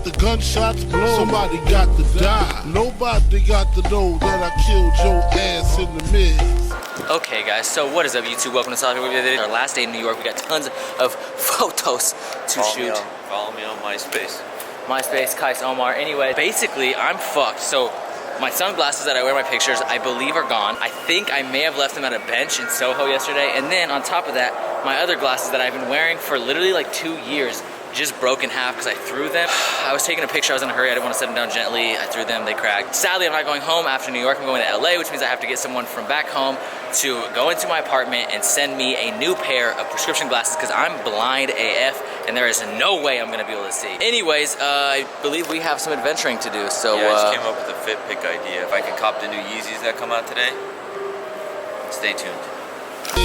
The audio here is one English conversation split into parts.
the gunshots blow, somebody got to die. Nobody got to know that I killed your ass in the mix. Okay guys, so what is up YouTube? Welcome to South Africa. Our last day in New York. We got tons of photos to shoot. Follow me on MySpace. MySpace, Kais, Omar. Anyway, basically I'm fucked. So my sunglasses that I wear in my pictures, I believe are gone. I think I may have left them at a bench in Soho yesterday. And then on top of that, my other glasses that I've been wearing for literally like 2 years just broke in half because I threw them. I was taking a picture, I was in a hurry, I didn't want to set them down gently. I threw them, they cracked. Sadly, I'm not going home after New York, I'm going to LA, which means I have to get someone from back home to go into my apartment and send me a new pair of prescription glasses because I'm blind AF and there is no way I'm gonna be able to see. Anyways, I believe we have some adventuring to do, so yeah, I just came up with a fit pick idea. If I could cop the new Yeezys that come out today, stay tuned.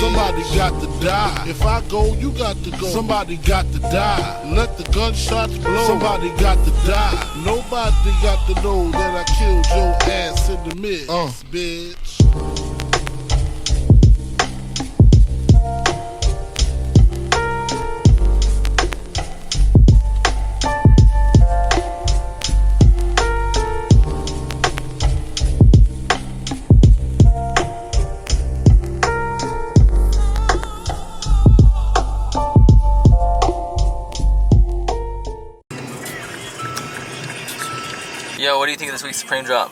Somebody got to die. If I go, you got to go. Somebody got to die. Let the gunshots blow. Somebody got to die. Nobody got to know that I killed your ass in the mix, bitch. Yo, what do you think of this week's Supreme drop?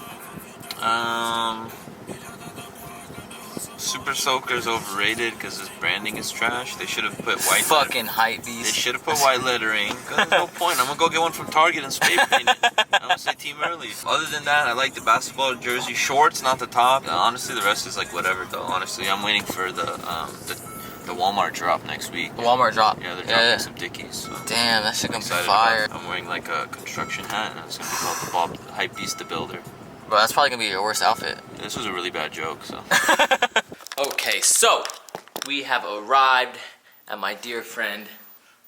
Super Soaker's overrated because his branding is trash. They should have put white. Fucking hype They beast. should have put white lettering. Cause there's no point. I'm gonna go get one from Target and spray paint it. I'm gonna say Team Early. Other than that, I like the basketball jersey shorts, not the top. Honestly, the rest is like whatever. Though honestly, I'm waiting for the Walmart drop next week. The Walmart drop. Yeah, they're dropping some Dickies. So damn, that shit gonna be excited fire. I'm wearing like a construction hat, and it's gonna be called the Bob Hype Beast the Builder. Bro, that's probably gonna be your worst outfit. This was a really bad joke, so. Okay, so we have arrived at my dear friend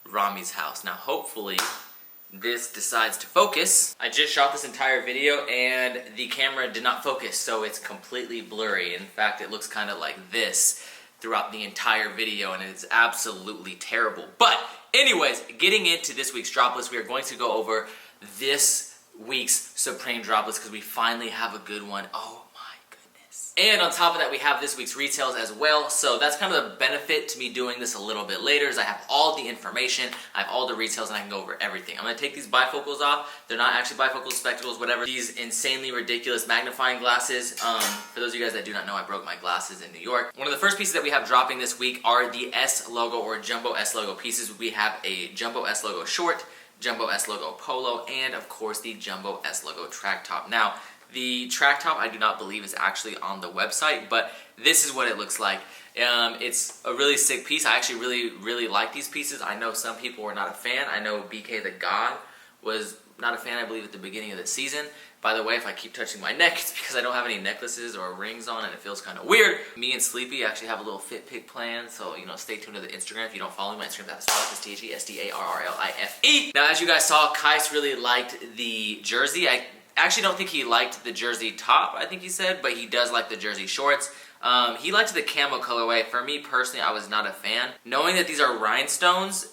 Rami's house. Now, hopefully, this decides to focus. I just shot this entire video and the camera did not focus, so it's completely blurry. In fact, it looks kind of like this throughout the entire video, and it's absolutely terrible. But anyways, getting into this week's drop list, we are going to go over this week's Supreme drop list because we finally have a good one. Oh my goodness. And on top of that, we have this week's retails as well. So that's kind of the benefit to me doing this a little bit later is I have all the information, I have all the retails, and I can go over everything. I'm gonna take these bifocals off. They're not actually bifocals, spectacles, whatever. These insanely ridiculous magnifying glasses. For those of you guys that do not know, I broke my glasses in New York. One of the first pieces that we have dropping this week are the S logo or Jumbo S logo pieces. We have a Jumbo S logo short, Jumbo S logo polo, and of course the Jumbo S logo track top. Now, the track top I do not believe is actually on the website, but this is what it looks like. It's a really sick piece. I actually really like these pieces. I know some people were not a fan. I know BK the God was not a fan, I believe, at the beginning of the season. By the way, if I keep touching my neck, it's because I don't have any necklaces or rings on and it feels kind of weird. Me and Sleepy actually have a little fit pick plan, so you know, stay tuned to the Instagram. If you don't follow me, my Instagram is THESDARRLIFE. Now, as you guys saw, Kais really liked the jersey. I actually don't think he liked the jersey top, I think he said, but he does like the jersey shorts. He liked the camo colorway. For me personally, I was not a fan. Knowing that these are rhinestones,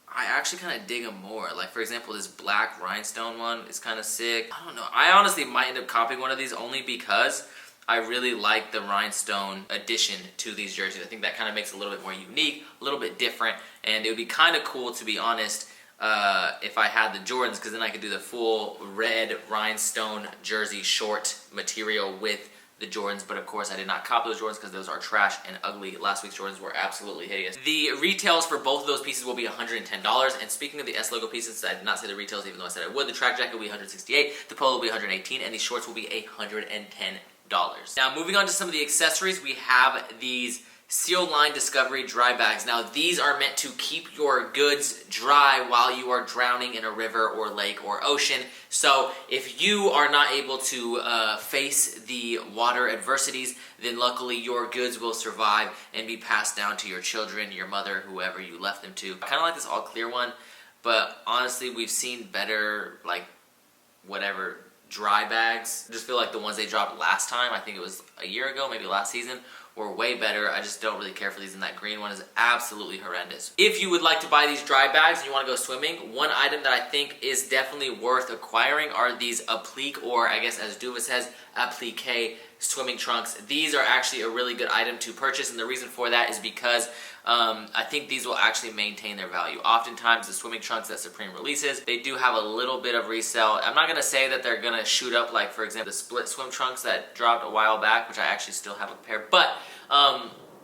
I actually kind of dig them more. Like, for example, this black rhinestone one is kind of sick. I don't know. I honestly might end up copying one of these only because I really like the rhinestone addition to these jerseys. I think that kind of makes it a little bit more unique, a little bit different, and it would be kind of cool, to be honest, if I had the Jordans, because then I could do the full red rhinestone jersey short material with the Jordans, but of course I did not cop those Jordans because those are trash and ugly. Last week's Jordans were absolutely hideous. The retails for both of those pieces will be $110. And speaking of the S logo pieces, I did not say the retails even though I said I would. The track jacket will be $168, the polo will be $118, and these shorts will be $110. Now, moving on to some of the accessories, we have these Seal Line Discovery dry bags. Now, these are meant to keep your goods dry while you are drowning in a river or lake or ocean. So if you are not able to face the water adversities, then luckily your goods will survive and be passed down to your children, your mother, whoever you left them to. I kind of like this all clear one, but honestly, we've seen better, like, whatever, dry bags. I just feel like the ones they dropped last time, I think it was a year ago, maybe last season, were way better. I just don't really care for these, and that green one is absolutely horrendous. If you would like to buy these dry bags and you want to go swimming, one item that I think is definitely worth acquiring are these applique, or I guess as Duva says, applique swimming trunks. These are actually a really good item to purchase, and the reason for that is because I think these will actually maintain their value. Oftentimes the swimming trunks that Supreme releases, they do have a little bit of resale. I'm not going to say that they're going to shoot up like, for example, the split swim trunks that dropped a while back, which I actually still have a pair, but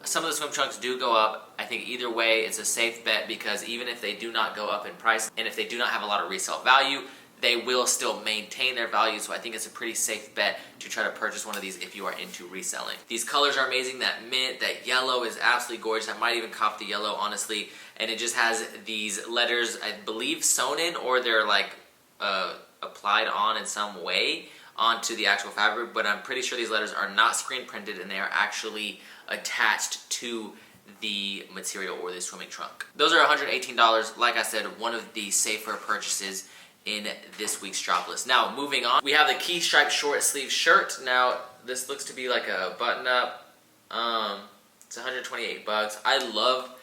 some of the swim trunks do go up. I think either way it's a safe bet, because even if they do not go up in price and if they do not have a lot of resale value, they will still maintain their value. So I think it's a pretty safe bet to try to purchase one of these if you are into reselling. These colors are amazing. That mint, that yellow is absolutely gorgeous. I might even cop the yellow, honestly. And it just has these letters, I believe, sewn in, or they're like applied on in some way onto the actual fabric, but I'm pretty sure these letters are not screen printed and they are actually attached to the material or the swimming trunk. Those are $118. Like I said, one of the safer purchases in this week's drop list. Now, moving on, we have the key stripe short sleeve shirt. Now, this looks to be like a button up. It's 128 bucks. I love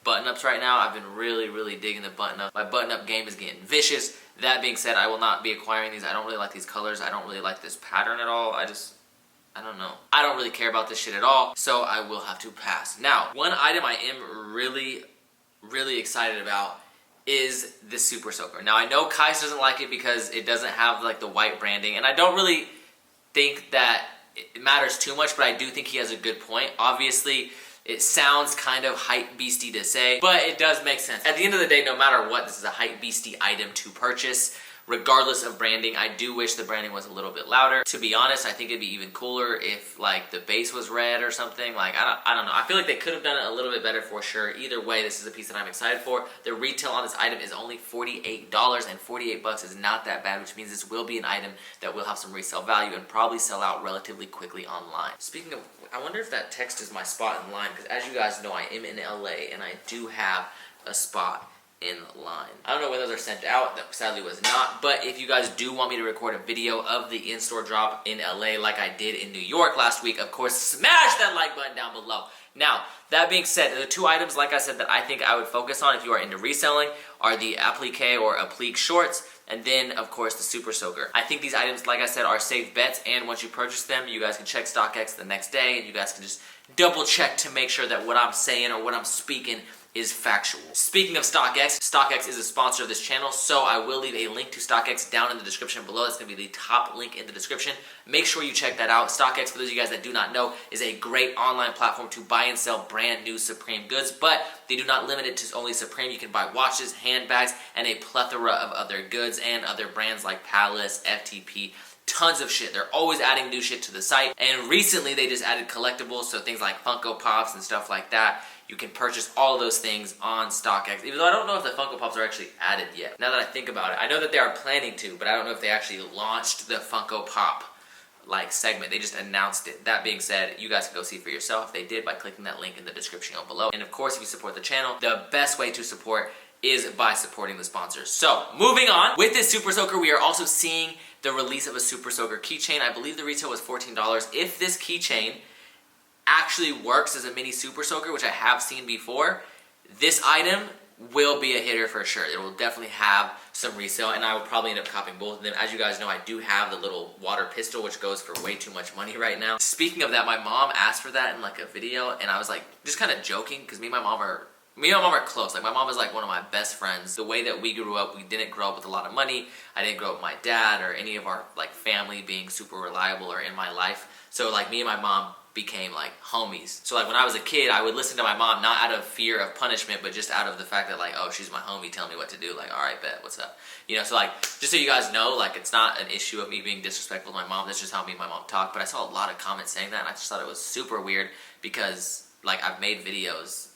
button ups right now. I've been really digging the button up. My button up game is getting vicious. That being said, I will not be acquiring these. I don't really like these colors. I don't really like this pattern at all. I don't know. I don't really care about this shit at all, so I will have to pass. Now, one item I am really excited about is the Super Soaker. Now, I know Kais doesn't like it because it doesn't have like the white branding, and I don't really think that it matters too much, but I do think he has a good point. Obviously, it sounds kind of hype beasty to say, but it does make sense. At the end of the day, no matter what, this is a hype beasty item to purchase. Regardless of branding, I do wish the branding was a little bit louder. To be honest, I think it'd be even cooler if like the base was red or something. Like, I don't know. I feel like they could have done it a little bit better for sure. Either way, this is a piece that I'm excited for. The retail on this item is only $48, and 48 bucks is not that bad, which means this will be an item that will have some resale value and probably sell out relatively quickly online. Speaking of, I wonder if that text is my spot in line, because as you guys know, I am in LA and I do have a spot in line. I don't know when those are sent out. That sadly was not. But if you guys do want me to record a video of the in-store drop in LA like I did in New York last week, of course, smash that like button down below. Now, that being said, the two items, like I said, that I think I would focus on if you are into reselling are the applique or applique shorts, and then, of course, the Super Soaker. I think these items, like I said, are safe bets, and once you purchase them, you guys can check StockX the next day, and you guys can just double check to make sure that what I'm saying or what I'm speaking is factual. Speaking of StockX, StockX is a sponsor of this channel, so I will leave a link to StockX down in the description below. That's going to be the top link in the description. Make sure you check that out. StockX, for those of you guys that do not know, is a great online platform to buy and sell brand new Supreme goods, but they do not limit it to only Supreme. You can buy watches, handbags, and a plethora of other goods and other brands like Palace, FTP, tons of shit. They're always adding new shit to the site, and recently they just added collectibles, so things like Funko Pops and stuff like that. You can purchase all of those things on StockX, even though I don't know if the Funko Pops are actually added yet. Now that I think about it, I know that they are planning to, but I don't know if they actually launched the Funko Pop like segment. They just announced it. That being said, you guys can go see for yourself if they did by clicking that link in the description down below. And of course, if you support the channel, the best way to support is by supporting the sponsors. So, moving on, with this Super Soaker, we are also seeing the release of a Super Soaker keychain. I believe the retail was $14. If this keychain actually works as a mini Super Soaker, which I have seen before, this item will be a hitter for sure. It will definitely have some resale, and I will probably end up copying both of them. As you guys know, I do have the little water pistol, which goes for way too much money right now. Speaking of that, my mom asked for that in like a video, and I was like, just kind of joking, because me and my mom are close. Like, my mom is like one of my best friends. The way that we grew up, we didn't grow up with a lot of money. I didn't grow up with my dad or any of our like family being super reliable or in my life. So like, me and my mom became like homies. So like, when I was a kid, I would listen to my mom, not out of fear of punishment, but just out of the fact that like, oh, she's my homie telling me what to do. Like, all right, bet, what's up? You know, so like, just so you guys know, like, it's not an issue of me being disrespectful to my mom. That's just how me and my mom talk. But I saw a lot of comments saying that, and I just thought it was super weird, because like, I've made videos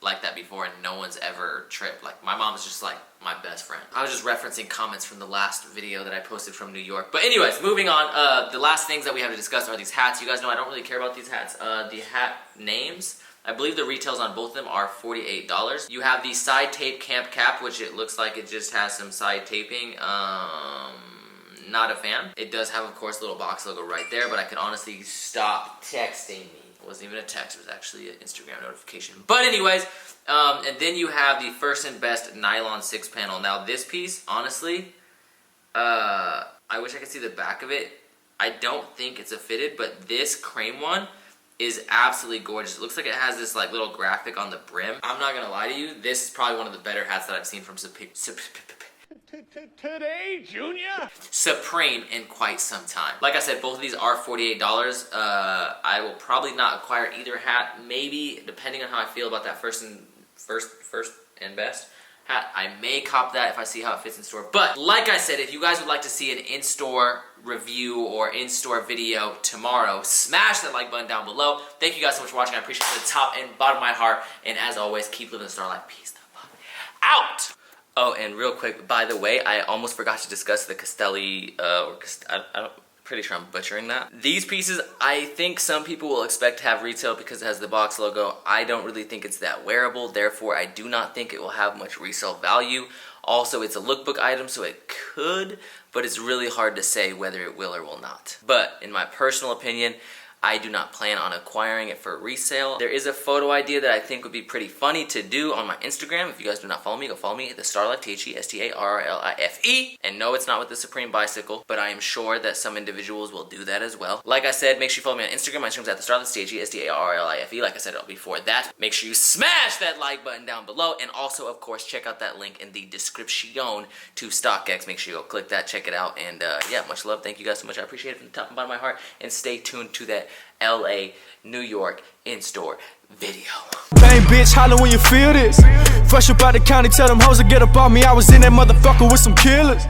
like that before and no one's ever tripped. Like, my mom is just like my best friend. I was just referencing comments from the last video that I posted from New York. But anyways, moving on, the last things that we have to discuss are these hats. You guys know I don't really care about these hats. The hat names, I believe the retails on both of them are $48. You have the side tape camp cap, which it looks like it just has some side taping. Not a fan. It does have, of course, a little box logo right there, but I could honestly stop texting me. wasn't even a text, it was actually an Instagram notification. But anyways, and then you have the First and Best nylon 6-panel. Now this piece, honestly, I wish I could see the back of it. I don't think it's a fitted, but this cream one is absolutely gorgeous. It looks like it has this like little graphic on the brim. I'm not gonna lie to you, this is probably one of the better hats that I've seen from Today, Junior? Supreme in quite some time. Like I said, both of these are $48. I will probably not acquire either hat. Maybe, depending on how I feel about that first and best hat, I may cop that if I see how it fits in store. But like I said, if you guys would like to see an in-store review or in-store video tomorrow, smash that like button down below. Thank you guys so much for watching. I appreciate it from the top and bottom of my heart. And as always, keep living the star life. Peace the fuck out. Oh, and real quick, by the way, I almost forgot to discuss the Castelli, I'm pretty sure I'm butchering that. These pieces, I think some people will expect to have retail because it has the box logo. I don't really think it's that wearable, therefore I do not think it will have much resale value. Also, it's a lookbook item, so it could, but it's really hard to say whether it will or will not. But in my personal opinion, I do not plan on acquiring it for resale. There is a photo idea that I think would be pretty funny to do on my Instagram. If you guys do not follow me, go follow me at the Starlife, THESTARRLIFE. And no, it's not with the Supreme bicycle, but I am sure that some individuals will do that as well. Like I said, make sure you follow me on Instagram. My Instagram's at the Starlife, THESTARRLIFE. Like I said before that, make sure you smash that like button down below. And also, of course, check out that link in the description to StockX. Make sure you go click that, check it out. And yeah, much love. Thank you guys so much. I appreciate it from the top and bottom of my heart. And stay tuned to that LA, New York in-store video. Bang, bitch, holler when you feel this. Fresh up out the county, tell them hoes to get up on me. I was in that motherfucker with some killers.